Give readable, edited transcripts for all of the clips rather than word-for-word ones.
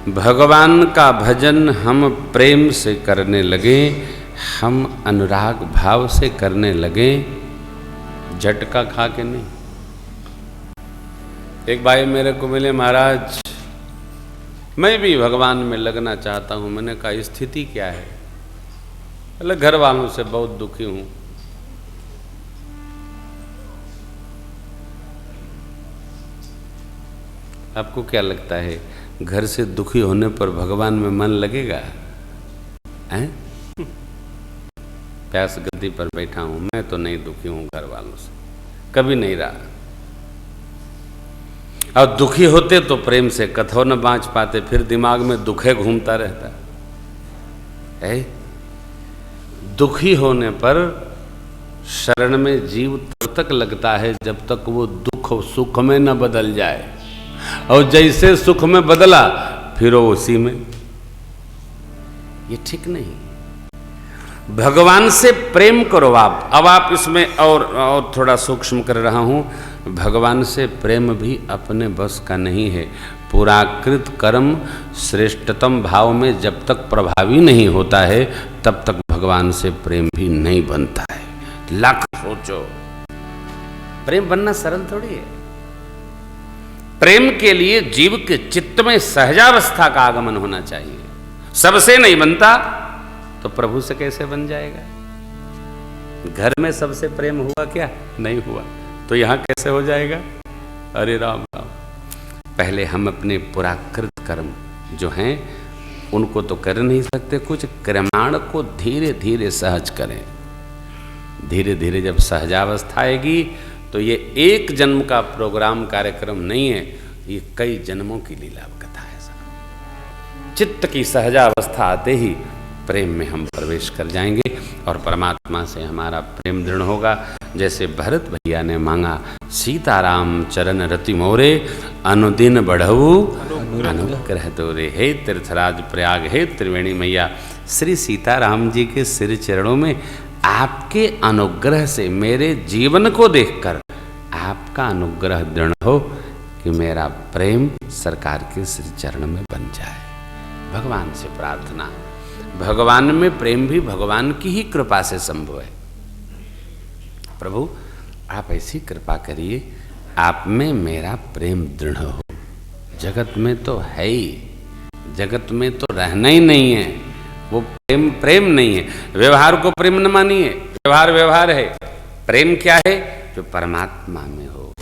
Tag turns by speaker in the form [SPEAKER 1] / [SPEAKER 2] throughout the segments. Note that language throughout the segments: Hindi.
[SPEAKER 1] भगवान का भजन हम प्रेम से करने लगे, हम अनुराग भाव से करने लगे, झटका खा के नहीं। एक भाई मेरे को मिले, महाराज मैं भी भगवान में लगना चाहता हूं। मैंने कहा स्थिति क्या है? बोले घर वालों से बहुत दुखी हूं। आपको क्या लगता है घर से दुखी होने पर भगवान में मन लगेगा? हैं? प्यास गद्दी पर बैठा हूं, मैं तो नहीं दुखी हूं घर वालों से, कभी नहीं रहा। और दुखी होते तो प्रेम से कथो न बाँच पाते, फिर दिमाग में दुखे घूमता रहता है। दुखी होने पर शरण में जीव तब तक लगता है जब तक वो दुख सुख में न बदल जाए, और जैसे सुख में बदला फिर वो उसी में। ये ठीक नहीं। भगवान से प्रेम करो आप। अब आप इसमें और थोड़ा सूक्ष्म कर रहा हूं। भगवान से प्रेम भी अपने बस का नहीं है। पुराकृत कर्म श्रेष्ठतम भाव में जब तक प्रभावी नहीं होता है तब तक भगवान से प्रेम भी नहीं बनता है। लाख सोचो, प्रेम बनना सरल थोड़ी है। प्रेम के लिए जीव के चित्त में सहजावस्था का आगमन होना चाहिए। सबसे नहीं बनता तो प्रभु से कैसे बन जाएगा? घर में सबसे प्रेम हुआ क्या? नहीं हुआ, तो यहां कैसे हो जाएगा? अरे राम राम। पहले हम अपने पुराकृत कर्म जो हैं उनको तो कर नहीं सकते कुछ, क्रमाण को धीरे धीरे सहज करें। धीरे धीरे जब सहजावस्था आएगी तो ये एक जन्म का प्रोग्राम कार्यक्रम नहीं है, ये कई जन्मों की लीला कथा है। चित्त की सहजावस्था आते ही प्रेम में हम प्रवेश कर जाएंगे और परमात्मा से हमारा प्रेम दृढ़ होगा। जैसे भरत भैया ने मांगा, सीताराम चरण रति मोरे, अनुदिन बढ़ऊ अनुग्रह तोरे। हे तीर्थराज प्रयाग, हे त्रिवेणी मैया, श्री सीताराम जी के सिर चरणों में आपके अनुग्रह से मेरे जीवन को देखकर आपका अनुग्रह दृढ़ हो कि मेरा प्रेम सरकार के श्री चरण में बन जाए। भगवान से प्रार्थना। भगवान में प्रेम भी भगवान की ही कृपा से संभव है। प्रभु आप ऐसी कृपा करिए, आप में मेरा प्रेम दृढ़ हो। जगत में तो है ही, जगत में तो रहना ही नहीं है। वो प्रेम प्रेम नहीं है। व्यवहार को प्रेम न मानिए, व्यवहार व्यवहार है। प्रेम क्या है? जो परमात्मा में हो।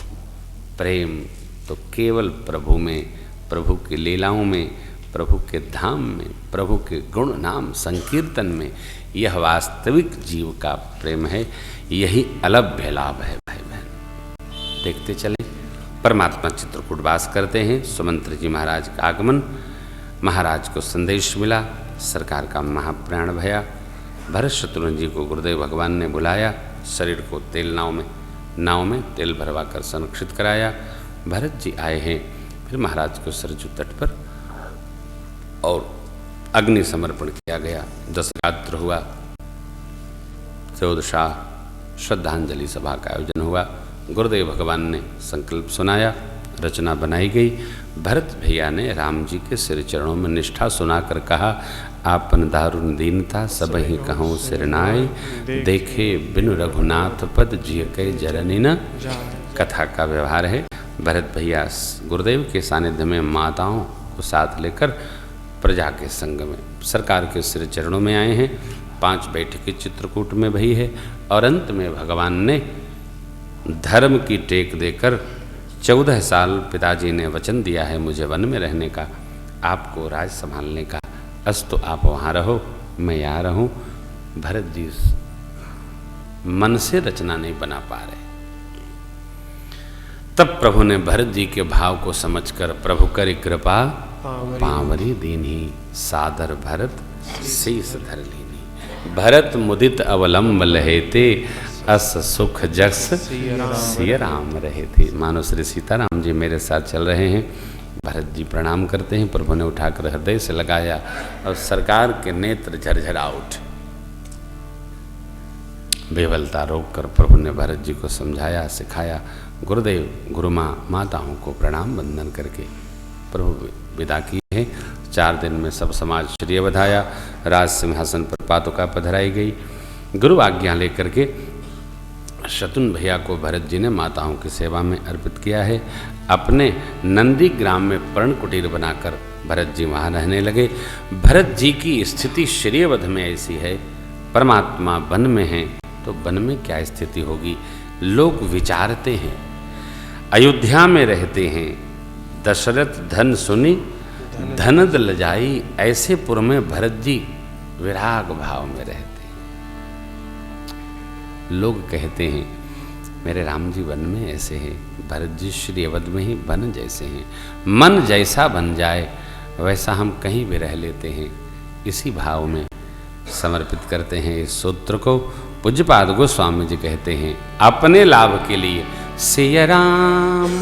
[SPEAKER 1] प्रेम तो केवल प्रभु में, प्रभु की लीलाओं में, प्रभु के धाम में, प्रभु के गुण नाम संकीर्तन में, यह वास्तविक जीव का प्रेम है। यही अलभ्य लाभ है भाई बहन। देखते चले। परमात्मा चित्रकूट वास करते हैं। सुमंत्र जी महाराज का आगमन, महाराज को संदेश मिला, सरकार का महाप्रयाण भया। भरत शत्रुघ्न जी को गुरुदेव भगवान ने बुलाया, शरीर को तेल नाव में तेल भरवा कर संरक्षित कराया। भरत जी आए हैं। फिर महाराज को सरजू तट पर और अग्नि समर्पण किया गया। 10 रात्र हुआ। 14 श्रद्धांजलि सभा का आयोजन हुआ। गुरुदेव भगवान ने संकल्प सुनाया, रचना बनाई गई। भरत भैया ने राम जी के सिर चरणों में निष्ठा सुनाकर कहा, आपन दारुण दीनता सब ही कहूँ सिरनाय, देखे बिनु रघुनाथ पद जिय के जरनी न। कथा का व्यवहार है। भरत भैया गुरुदेव के सानिध्य में माताओं को साथ लेकर प्रजा के संग में सरकार के सिर चरणों में आए हैं। 5 बैठकें चित्रकूट में भई है और अंत में भगवान ने धर्म की टेक देकर 14 साल पिताजी ने वचन दिया है मुझे वन में रहने का, आपको राज संभालने का। अस्तु आप वहाँ रहो, मैं यहाँ रहूँ। भरत जी मन से रचना नहीं बना पा रहे। तब प्रभु ने भरत जी के भाव को समझकर, प्रभु करी कृपा पांवरी दीनी, सादर भरत शीस धर लीनी। भरत मुदित अवलंब लहेते, अस सुख जस सिय राम रहे थे। मानो श्री सीताराम जी मेरे साथ चल रहे हैं। भरत जी प्रणाम करते हैं। प्रभु ने उठाकर हृदय से लगाया और सरकार के नेत्र झरझरा उठे। बेवलता रोककर प्रभु ने भरत जी को समझाया, सिखाया। गुरुदेव गुरु माँ माताओं को प्रणाम वंदन करके प्रभु विदा किए हैं। 4 दिन में सब समाज श्री बधाया। राज सिंहासन पर पादुका पधराई गई। गुरु आज्ञा लेकर के शतुन भैया को भरत जी ने माताओं की सेवा में अर्पित किया है। अपने नंदी ग्राम में पर्ण कुटीर बनाकर भरत जी वहाँ रहने लगे। भरत जी की स्थिति श्रीवध में ऐसी है, परमात्मा वन में है तो वन में क्या स्थिति होगी। लोग विचारते हैं, अयोध्या में रहते हैं, दशरथ धन सुनी धनद लजाई, ऐसे पुर में भरत जी विराग भाव में रहते हैं। लोग कहते हैं मेरे राम जी वन में ऐसे हैं, भरत जी श्री अवध में ही वन जैसे हैं। मन जैसा बन जाए वैसा हम कहीं भी रह लेते हैं। इसी भाव में समर्पित करते हैं इस सूत्र को। पूज्यपाद गोस्वामी जी कहते हैं अपने लाभ के लिए सिया राम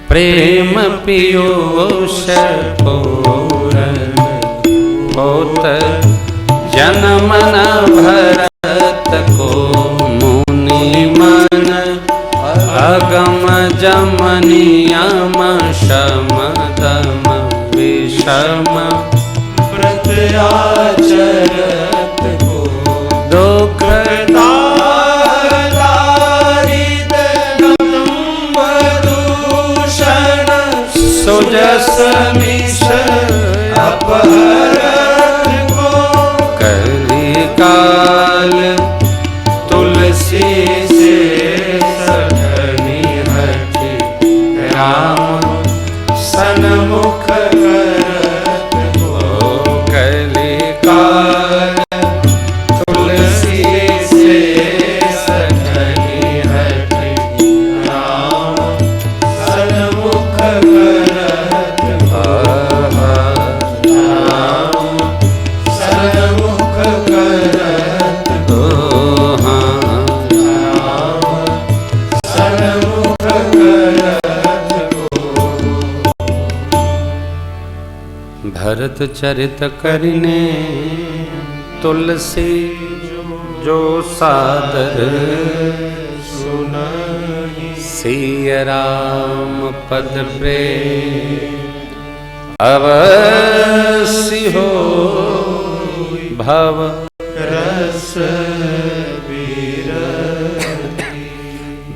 [SPEAKER 1] प्रेम पीयूष पूरन होत जन मन भरत को मुनि मन अगम जम नियम शम दम विषम प्रत्याचरत को दुख सुजस मिश अपहरत को कली काल तुलसी से सघनी हठि राम सन्मुख करत को कली काल तुलसी से सघनी हठि राम सन्मुख करत राम सन्मुख करत सन्मुख करत। भरत चरित करिने तुलसी जो सादर सुनाई, सिया राम पद प्रेम अवश्य हो भव रस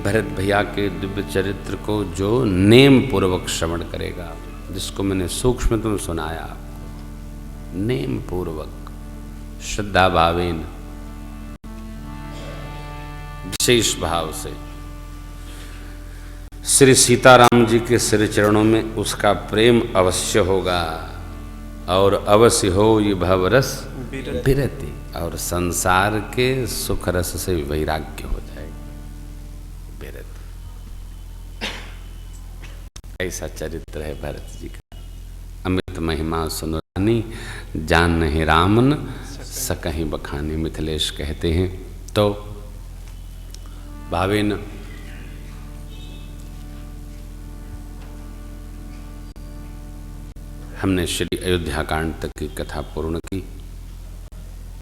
[SPEAKER 1] भरत भैया के दिव्य चरित्र को जो नेम पूर्वक श्रवण करेगा, जिसको मैंने सूक्ष्मतम सुनाया, नेम पूर्वक श्रद्धा भावेन विशेष भाव से श्री सीताराम जी के श्री चरणों में उसका प्रेम अवश्य होगा और अवश्य हो ये भवरस विरति, और संसार के सुख रस से वैराग्य हो जाएगा विरति। ऐसा चरित्र है भरत जी का। अमित महिमा सुनरानी जान नहीं रामन सकहीं बखानी, मिथिलेश कहते हैं। तो भावेन हमने श्री अयोध्या कांड तक की कथा पूर्ण की।